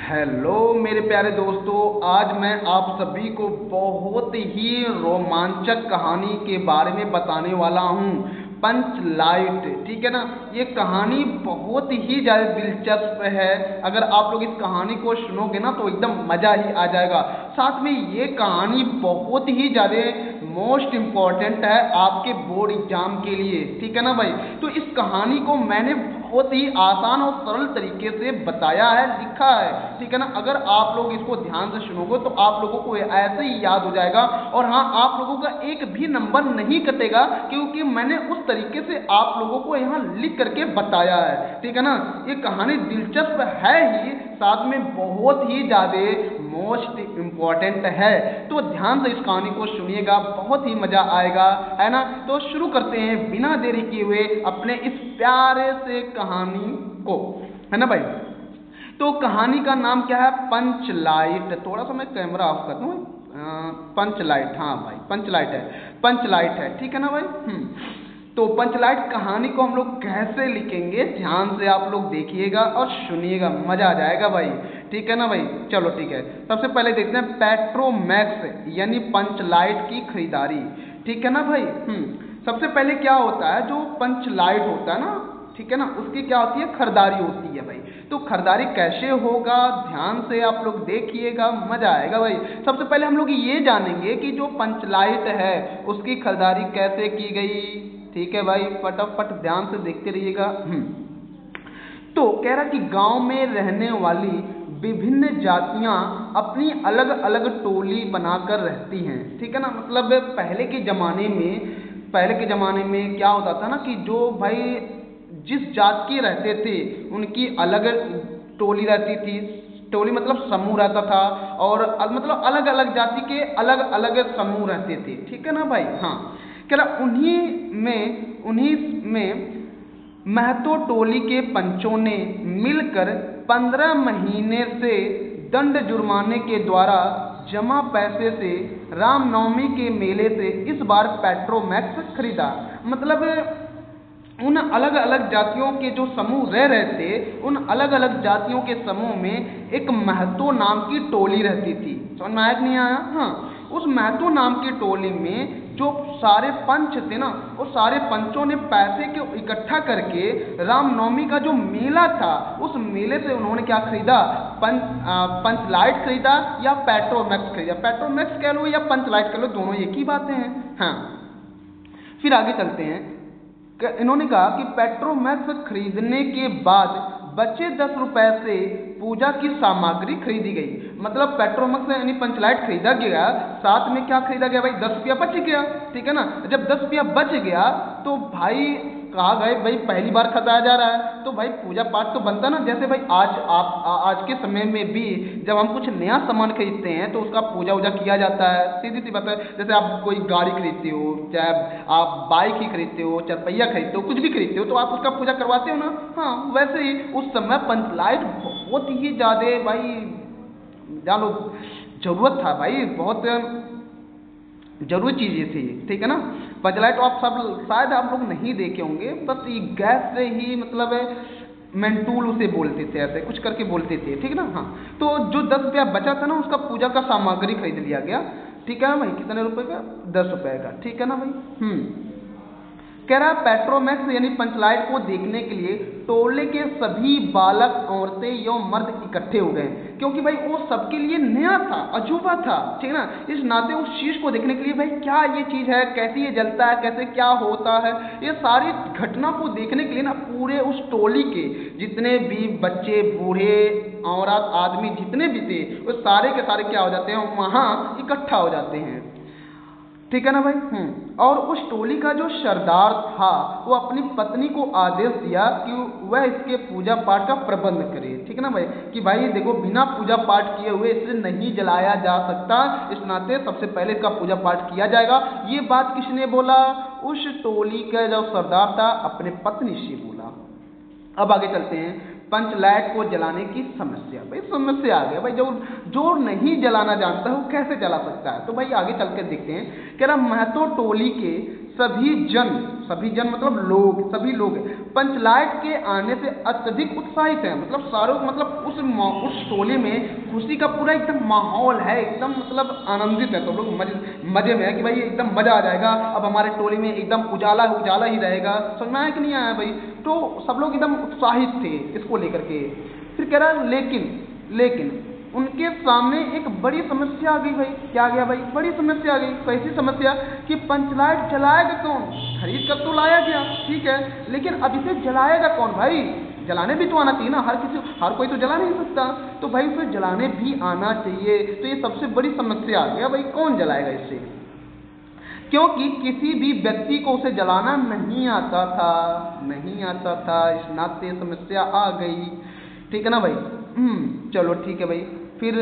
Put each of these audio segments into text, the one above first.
Hello मेरे प्यारे दोस्तों, आज मैं आप सभी को बहुत ही रोमांचक कहानी के बारे में बताने वाला हूँ। पंच लाइट, ठीक है ना। ये कहानी बहुत ही ज़्यादा दिलचस्प है। अगर आप लोग इस कहानी को सुनोगे ना तो एकदम मज़ा ही आ जाएगा। साथ में ये कहानी बहुत ही ज़्यादा मोस्ट इम्पॉर्टेंट है आपके बोर्ड एग्जाम के लिए, ठीक है ना भाई। तो इस कहानी को मैंने बहुत ही आसान और सरल तरीके से बताया है, लिखा है, ठीक है ना। अगर आप लोग इसको ध्यान से सुनोगे तो आप लोगों को ऐसे ही याद हो जाएगा। और हाँ, आप लोगों का एक भी नंबर नहीं कटेगा, क्योंकि मैंने उस तरीके से आप लोगों को यहाँ लिख करके बताया है, ठीक है ना। ये कहानी दिलचस्प है ही, साथ में बहुत ही ज़्यादा मोस्ट इम्पॉर्टेंट है। तो ध्यान से इस कहानी को सुनिएगा, बहुत ही मज़ा आएगा, है ना। तो शुरू करते हैं बिना देरी किए हुए अपने इस प्यारे से कहानी को, है ना भाई। तो कहानी का नाम क्या है? पंच लाइट। थोड़ा सा मैं कैमरा ऑफ कर दूँ। पंच लाइट, हाँ भाई, पंच लाइट है, पंच लाइट है, ठीक है ना भाई। तो पंचलाइट कहानी को हम लोग कैसे लिखेंगे, ध्यान से आप लोग देखिएगा और सुनिएगा, मजा आ जाएगा भाई, ठीक है ना भाई। चलो ठीक है, सबसे पहले देखते हैं पेट्रोमैक्स यानी पंचलाइट की खरीदारी, ठीक है ना भाई। सबसे पहले क्या होता है, जो पंचलाइट होता है ना, ठीक है ना, उसकी क्या होती है, खरीदारी होती है भाई। तो खरीदारी कैसे होगा, ध्यान से आप लोग देखिएगा, मजा आएगा भाई। सबसे पहले हम लोग ये जानेंगे कि जो पंचलाइट है उसकी खरीदारी कैसे की गई, ठीक है भाई। फटाफट ध्यान से देखते रहिएगा। तो कह रहा कि गांव में रहने वाली विभिन्न जातियां अपनी अलग अलग टोली बनाकर रहती हैं, ठीक है ना। मतलब पहले के ज़माने में क्या होता था ना कि जो भाई जिस जात के रहते थे उनकी अलग टोली रहती थी। टोली मतलब समूह रहता था, और मतलब अलग अलग जाति के अलग अलग समूह रहते थे, ठीक है ना भाई। हाँ, क्या उन्हीं में महतो टोली के पंचों ने मिलकर 15 महीने से दंड जुर्माने के द्वारा जमा पैसे से रामनवमी के मेले से इस बार पेट्रोमैक्स खरीदा। मतलब उन अलग अलग जातियों के जो समूह रह रहे थे, उन अलग अलग जातियों के समूह में एक महतो नाम की टोली रहती थी। समझ में आया कि नहीं आया? हाँ, उस महतो नाम की टोली में जो सारे पंच थे ना, वो सारे पंचों ने पैसे के इकट्ठा करके रामनवमी का जो मेला था, उस मेले से उन्होंने क्या खरीदा, पंचलाइट खरीदा या पेट्रोमैक्स खरीदा। पेट्रोमैक्स कह लो या पंचलाइट कह लो, दोनों एक ही बातें हैं। हाँ, फिर आगे चलते हैं। इन्होंने कहा कि पेट्रोमैक्स खरीदने के बाद बचे 10 रुपए से पूजा की सामग्री खरीदी गई। मतलब पेट्रोमैक्स यानी पंचलाइट खरीदा गया, साथ में क्या खरीदा गया भाई, 10 रुपया बच गया, ठीक है ना। जब 10 रुपया बच गया तो भाई कहा गए भाई पहली बार खरीदा जा रहा है तो भाई पूजा पाठ तो बनता ना। जैसे भाई आज के समय में भी जब हम कुछ नया सामान खरीदते हैं तो उसका पूजा वूजा किया जाता है, सीधी सी बात है। जैसे आप कोई गाड़ी खरीदते हो, चाहे आप बाइक ही खरीदते हो, चाहे पहिया खरीदते हो, कुछ भी खरीदते हो तो आप उसका पूजा करवाते हो ना। हाँ, वैसे ही उस समय पंचलाइट बहुत ही ज़्यादा भाई जानो जरूरत था भाई, बहुत जरूरी चीज़ थी, ठीक है ना। पंचलाइट तो आप सब शायद आप लोग नहीं देखे होंगे, बस ये गैस से ही मतलब मेंटूल उसे बोलते थे, ऐसे कुछ करके बोलते थे, ठीक है ना। हाँ, तो जो 10 रुपया बचा था ना, उसका पूजा का सामग्री खरीद लिया गया, ठीक है ना भाई। कितने रुपए का? 10 रुपए का, ठीक है ना भाई। कह रहा पेट्रोमैक्स यानी पंचलाइट को देखने के लिए टोले के सभी बालक, औरतें एवं मर्द इकट्ठे हो गए, क्योंकि भाई वो सबके लिए नया था, अजूबा था, ठीक है ना। इस नाते उस चीज को देखने के लिए भाई क्या ये चीज है, कैसे ये जलता है, कैसे क्या होता है, ये सारी घटना को देखने के लिए ना पूरे उस टोली के जितने भी बच्चे, बूढ़े, औरत, आदमी जितने भी थे वो सारे के सारे क्या हो जाते हैं, वहां इकट्ठा हो जाते हैं, ठीक है ना भाई। और उस टोली का जो सरदार था वो अपनी पत्नी को आदेश दिया कि वह इसके पूजा पाठ का प्रबंध करे, ठीक है ना भाई। कि भाई देखो, बिना पूजा पाठ किए हुए इसे नहीं जलाया जा सकता, इस नाते सबसे पहले इसका पूजा पाठ किया जाएगा। ये बात किसने बोला? उस टोली का जो सरदार था अपने पत्नी से बोला। अब आगे चलते हैं, पंचलाइट को जलाने की समस्या। भाई समस्या आ गया भाई, जो नहीं जलाना जानता है वो कैसे जला सकता है। तो भाई आगे चल कर देखते हैं। कह रहा महतो टोली के सभी जन सभी जन मतलब लोग, सभी लोग पंचलाइट के आने से अत्यधिक उत्साहित हैं। मतलब सारों मतलब उस टोली में खुशी का पूरा एकदम माहौल है, एकदम मतलब आनंदित है। तो लोग मजे में है कि भाई एकदम मजा आ जाएगा, अब हमारे टोली में एकदम उजाला उजाला ही रहेगा। समझ में आया कि नहीं आया भाई? तो सब लोग एकदम उत्साहित थे इसको लेकर के। फिर कह रहा लेकिन उनके सामने एक बड़ी समस्या आ गई भाई। क्या आ गया भाई? बड़ी समस्या आ गई। कैसी समस्या? कि पंचलाइट जलाएगा कौन? खरीद कर तो लाया गया, ठीक है, लेकिन अब इसे जलाएगा कौन भाई? जलाने भी तो आना चाहिए ना, हर कोई तो जला नहीं सकता, तो भाई उसे जलाने भी आना चाहिए। तो ये सबसे बड़ी समस्या आ गया भाई, कौन जलाएगा इसे? क्योंकि किसी भी व्यक्ति को उसे जलाना नहीं आता था। इस नाते समस्या आ गई, ठीक है ना भाई? चलो ठीक है भाई। फिर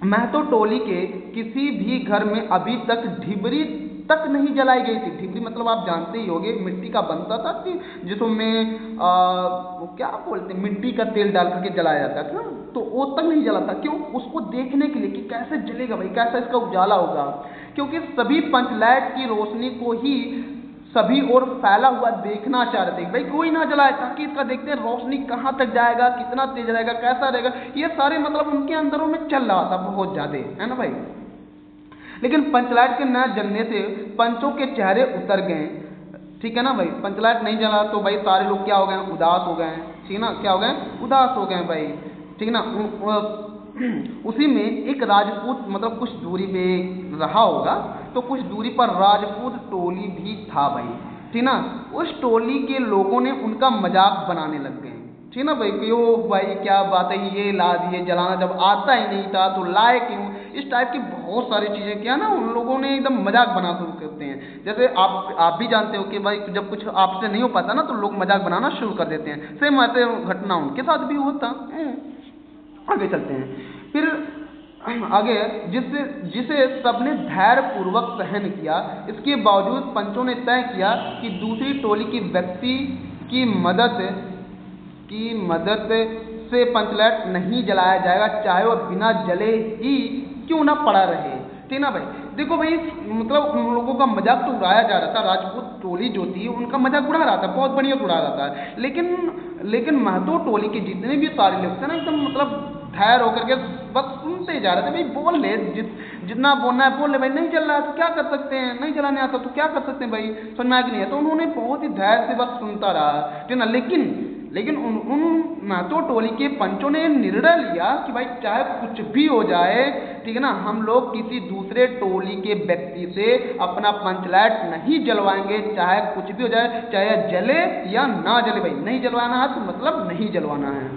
महतो टोली के किसी भी घर में अभी तक ढिबरी तक नहीं जलाई गई थी। ढिबरी मतलब आप जानते ही होंगे, मिट्टी का बनता था कि जिसमें वो क्या बोलते हैं, मिट्टी का तेल डाल करके जलाया जाता था, तो वो तक नहीं जला था। क्यों? उसको देखने के लिए कि कैसे जलेगा भाई, कैसा इसका उजाला होगा। क्योंकि सभी पंचलाइट की रोशनी को ही सभी ओर फैला हुआ देखना चाह रहे थे भाई, कोई ना जलाए ताकि इसका देखते हैं रोशनी कहाँ तक जाएगा, कितना तेज रहेगा, कैसा रहेगा। ये सारे मतलब उनके अंदरों में चल रहा था बहुत ज्यादा, है ना भाई? लेकिन पंचलाइट के न जलने से पंचों के चेहरे उतर गए, ठीक है ना भाई? पंचलाइट नहीं जला तो भाई सारे लोग क्या हो गए? उदास हो गए, ठीक है ना? क्या हो गए? उदास हो गए भाई, ठीक है ना? उसी में एक राजपूत मतलब कुछ दूरी पे रहा होगा, तो कुछ दूरी पर राजपूत टोली भी था भाई, ठीक ना? उस टोली के लोगों ने उनका मजाक बनाने लग गए, ठीक ना भाई? कि ओ भाई क्या बात है, ये ला दिए, जलाना जब आता ही नहीं था तो लाए क्यों? इस टाइप की बहुत सारी चीज़ें क्या ना उन लोगों ने एकदम मजाक बना शुरू करते हैं। जैसे आप भी जानते हो कि भाई जब कुछ आपसे नहीं हो पाता ना तो लोग मजाक बनाना शुरू कर देते हैं। सेम ऐसे घटना उनके साथ भी होता। आगे चलते हैं। फिर आगे जिसे सबने धैर्य पूर्वक सहन किया, इसके बावजूद पंचों ने तय किया कि दूसरी टोली की व्यक्ति की मदद से पंचलाइट नहीं जलाया जाएगा, चाहे वह बिना जले ही क्यों ना पड़ा रहे, ठीक ना भाई? देखो भाई मतलब उन लोगों का मजाक तो उड़ाया जा रहा था, राजपूत टोली जो थी उनका मजाक उड़ा रहा था, बहुत बढ़िया उड़ा रहा था। लेकिन महतो टोली के जितने भी सारे लोग थे ना एकदम मतलब धैर्य होकर के बस सुनते जा रहे थे। भाई बोल ले, जितना बोलना है बोल ले भाई, नहीं जल रहा है तो क्या कर सकते हैं, नहीं जलाने आता तो क्या कर सकते हैं भाई, समझ में आया कि नहीं है? तो उन्होंने बहुत ही धैर्य से बस सुनता रहा, ठीक ना? लेकिन उन महतो टोली के पंचों ने निर्णय लिया कि भाई चाहे कुछ भी हो जाए, ठीक है ना, हम लोग किसी दूसरे टोली के व्यक्ति से अपना पंचलाइट नहीं जलवाएंगे, चाहे कुछ भी हो जाए, चाहे जले या ना जले भाई, नहीं जलवाना है तो मतलब नहीं जलवाना है।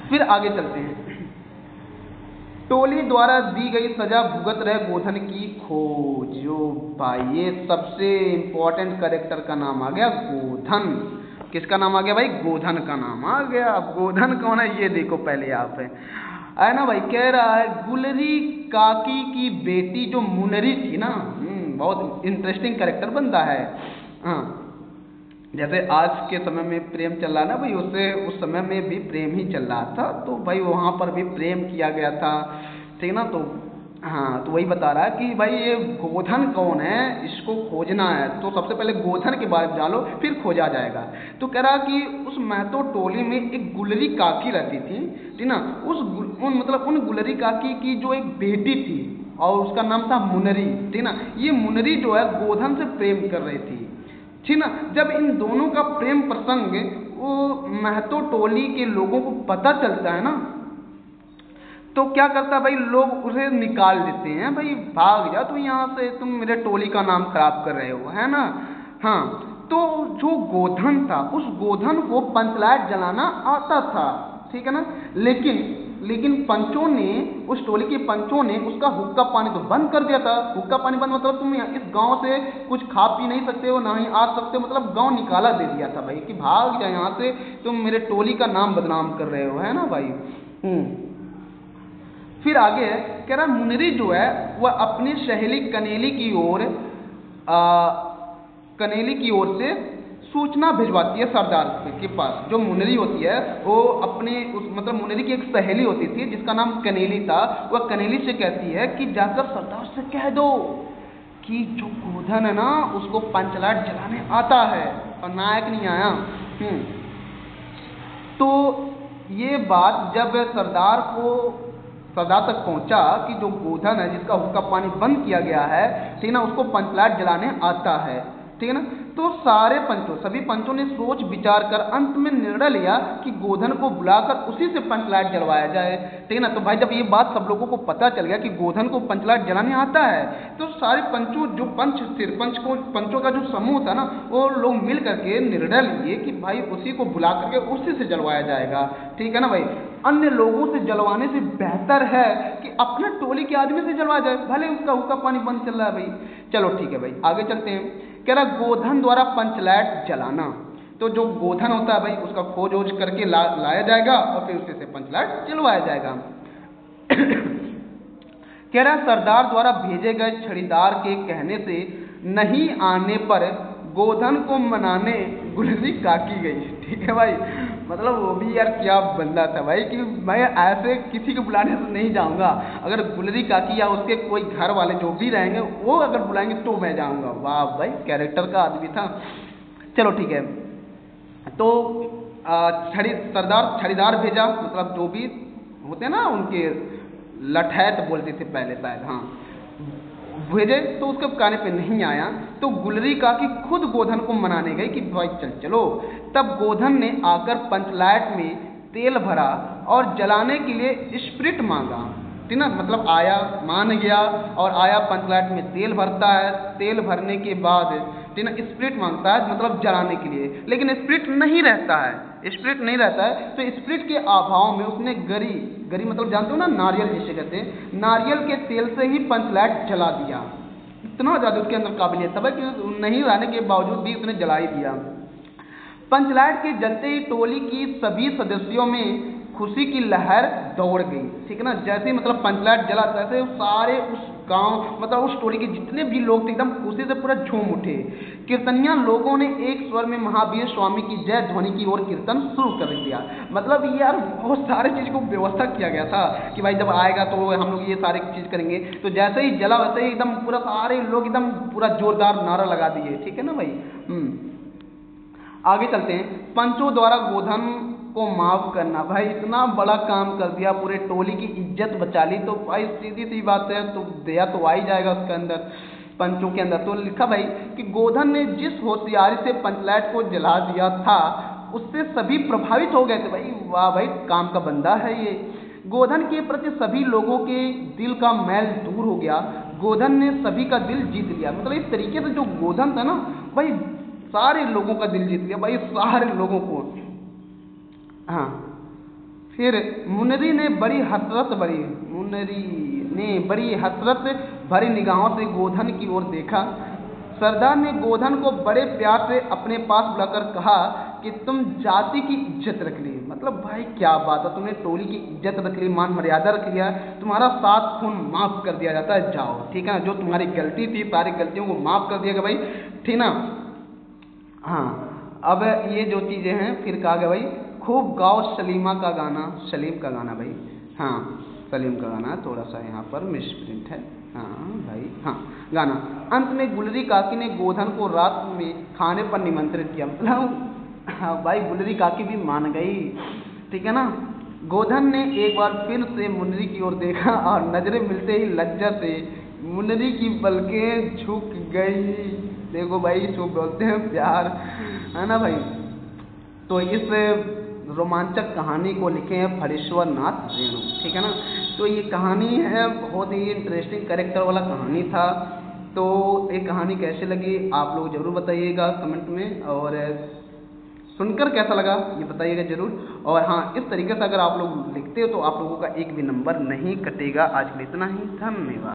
फिर आगे चलते हैं। टोली द्वारा दी गई सजा भुगत रहे गोधन की खोज। जो भाई ये सबसे इंपॉर्टेंट कैरेक्टर का नाम आ गया गोधन। किसका नाम आ गया भाई? गोधन का नाम आ गया। अब गोधन कौन है ये देखो पहले आप है ना भाई? कह रहा है गुलरी काकी की बेटी जो मुनरी थी ना, बहुत इंटरेस्टिंग कैरेक्टर बनता है। हाँ, जैसे आज के समय में प्रेम चल रहा ना भाई, उससे उस समय में भी प्रेम ही चल रहा था, तो भाई वहाँ पर भी प्रेम किया गया था, ठीक ना? तो हाँ, तो वही बता रहा है कि भाई ये गोधन कौन है, इसको खोजना है, तो सबसे पहले गोधन के बारे में जानो फिर खोजा जाएगा। तो कह रहा कि उस महतो टोली में एक गुलरी काकी रहती थी, ठीक ना? उन गुलरी काकी की जो एक बेटी थी और उसका नाम था मुनरी, ठीक ना? ये मुनरी जो है गोधन से प्रेम कर रही थी, ठीक ना? जब इन दोनों का प्रेम प्रसंग वो महतो टोली के लोगों को पता चलता है ना, तो क्या करता है भाई, लोग उसे निकाल देते हैं, भाई भाग जा तू यहाँ से, तुम मेरे टोली का नाम खराब कर रहे हो, है ना? हाँ, तो जो गोधन था उस गोधन को पंचलाइट जलाना आता था, ठीक है ना? लेकिन पंचों ने, उस टोली के पंचों ने उसका हुक्का पानी तो बंद कर दिया था। हुक्का पानी बंद मतलब तुम इस गांव से कुछ खा पी नहीं सकते हो, ना ही आ सकते हो, मतलब गांव निकाला दे दिया था भाई कि भाग जाए यहाँ से, तुम मेरे टोली का नाम बदनाम कर रहे हो, है ना भाई? फिर आगे कह रहा मुनरी जो है वह अपनी सहेली कनेली की ओर से सूचना भिजवाती है सरदार के पास। जो मुनरी होती है वो अपनी मतलब मुनरी की एक सहेली होती थी जिसका नाम कनेली था, वह कनेली से कहती है कि जाकर सरदार से कह दो कि जो गोधन है ना उसको पंचलाइट जलाने आता है और नायक नहीं आया। तो ये बात जब सरदार तक पहुंचा कि जो गोधन है जिसका हुक्का पानी बंद किया गया है, ठीक है ना, उसको पंचलाइट जलाने आता है, ठीक है ना। तो सभी पंचों ने सोच विचार कर अंत में निर्णय लिया कि गोधन को बुलाकर उसी से पंचलाइट जलवाया जाए, ठीक है ना। तो भाई जब ये बात सब लोगों को पता चल गया कि गोधन को पंचलाइट जलाने आता है, तो सारे पंचों जो पंचों का जो समूह था ना, वो लोग मिल करके निर्णय लिए कि भाई उसी को बुला करके उसी से जलवाया जाएगा, ठीक है ना भाई। अन्य लोगों से जलवाने से बेहतर है कि अपने टोली के आदमी से जलवाया जाए, भले उसका हुक्का पानी बंद चल रहा है भाई। चलो ठीक है भाई, आगे चलते हैं। कह रहा गोधन द्वारा पंचलाइट जलाना। तो जो गोधन होता है भाई उसका खोज ओज करके लाया जाएगा और फिर उसी से पंचलाइट जलवाया जाएगा। कह रहा सरदार द्वारा भेजे गए छड़ीदार के कहने से नहीं आने पर गोधन को मनाने गुलरी काकी गई, ठीक है भाई। मतलब वो भी यार क्या बंदा था भाई कि मैं ऐसे किसी को बुलाने से नहीं जाऊंगा, अगर गुलरी काकी या उसके कोई घर वाले जो भी रहेंगे वो अगर बुलाएंगे तो मैं जाऊंगा। वाह भाई, कैरेक्टर का आदमी था। चलो ठीक है, तो सरदार छड़ीदार भेजा, मतलब जो भी होते हैं ना उनके लठैत बोलते थे पहले शायद, हाँ, भेजे तो उसके कहने पे नहीं आया। तो गुलरी काकी खुद गोधन को मनाने गई कि भाई चलो। तब गोधन ने आकर पंचलाइट में तेल भरा और जलाने के लिए स्प्रिट मांगा, ठीक ना। मतलब आया, मान गया और आया, पंचलाइट में तेल भरता है, तेल भरने के बाद ठीक ना स्प्रिट मांगता है, मतलब जलाने के लिए। लेकिन स्प्रिट नहीं रहता है, तो स्प्रिट के अभाव में उसने गरी मतलब जानते हो ना, नारियल जिसे कहते हैं, नारियल के तेल से ही पंचलाइट जला दिया। इतना ज़्यादा उसके अंदर काबिलियत था भाई कि नहीं रहने के बावजूद भी उसने जला ही दिया। पंचलाइट के जलते ही टोली की सभी सदस्यों में खुशी की लहर दौड़ गई, ठीक है ना। जैसे ही मतलब पंचलाइट जला तैसे सारे उस गांव मतलब उस टोली के जितने भी लोग थे एकदम खुशी से पूरा झूम उठे। कीर्तनिया लोगों ने एक स्वर में महावीर स्वामी की जय ध्वनि की ओर कीर्तन शुरू कर दिया। मतलब यार बहुत सारे चीज़ को व्यवस्था किया गया था कि भाई जब आएगा तो हम लोग ये सारे चीज़ करेंगे। तो जैसे ही जला वैसे ही एकदम पूरा सारे लोग एकदम पूरा जोरदार नारा लगा दिए, ठीक है ना भाई। आगे चलते हैं। पंचों द्वारा गोधन को माफ करना, भाई इतना बड़ा काम कर दिया, पूरे टोली की इज्जत बचा ली, तो भाई सीधी सी बात है तो दया तो आ ही जाएगा उसके अंदर, पंचों के अंदर। तो लिखा भाई कि गोधन ने जिस होशियारी से पंचलाइट को जला दिया था उससे सभी प्रभावित हो गए थे। भाई वाह भाई, काम का बंदा है ये। गोधन के प्रति सभी लोगों के दिल का मैल दूर हो गया, गोधन ने सभी का दिल जीत लिया। मतलब इस तरीके से जो गोधन था ना भाई, सारे लोगों का दिल जीत लिया भाई, सारे लोगों को। हाँ, फिर मुनरी ने बड़ी हसरत भरी निगाहों से गोधन की ओर देखा। सरदार ने गोधन को बड़े प्यार से अपने पास बुलाकर कहा कि तुम जाति की इज्जत रख ली। मतलब भाई क्या बात है, तुमने टोली की इज्जत रख ली, मान मर्यादा रख लिया, तुम्हारा सात खून माफ कर दिया जाता है, जाओ, ठीक है ना। जो तुम्हारी गलती थी सारी गलतियों को माफ कर दिया गया भाई, ठीक ना। हाँ, अब ये जो चीज़ें हैं फिर कहा गया भाई खूब गाओ सलीम का गाना भाई। हाँ, सलीम का गाना थोड़ा सा यहाँ पर मिसप्रिंट है। हाँ भाई, हाँ गाना। अंत में गुलरी काकी ने गोधन को रात में खाने पर निमंत्रित किया। मतलब हाँ भाई, गुलरी काकी भी मान गई, ठीक है ना। गोधन ने एक बार फिर से मुनरी की ओर देखा और नजरें मिलते ही लज्जा से मुनरी की पलकें झुक गई। देखो भाई, इसको बोलते हैं प्यार, है ना भाई। तो इस रोमांचक कहानी को लिखे हैं फणीश्वर नाथ रेणु, ठीक है ना। तो ये कहानी है बहुत ही इंटरेस्टिंग कैरेक्टर वाला कहानी था। तो ये कहानी कैसे लगी आप लोग ज़रूर बताइएगा कमेंट में, और सुनकर कैसा लगा ये बताइएगा ज़रूर। और हाँ, इस तरीके से अगर आप लोग लिखते हो तो आप लोगों का एक भी नंबर नहीं कटेगा। आज के लिए इतना ही, धन्यवाद।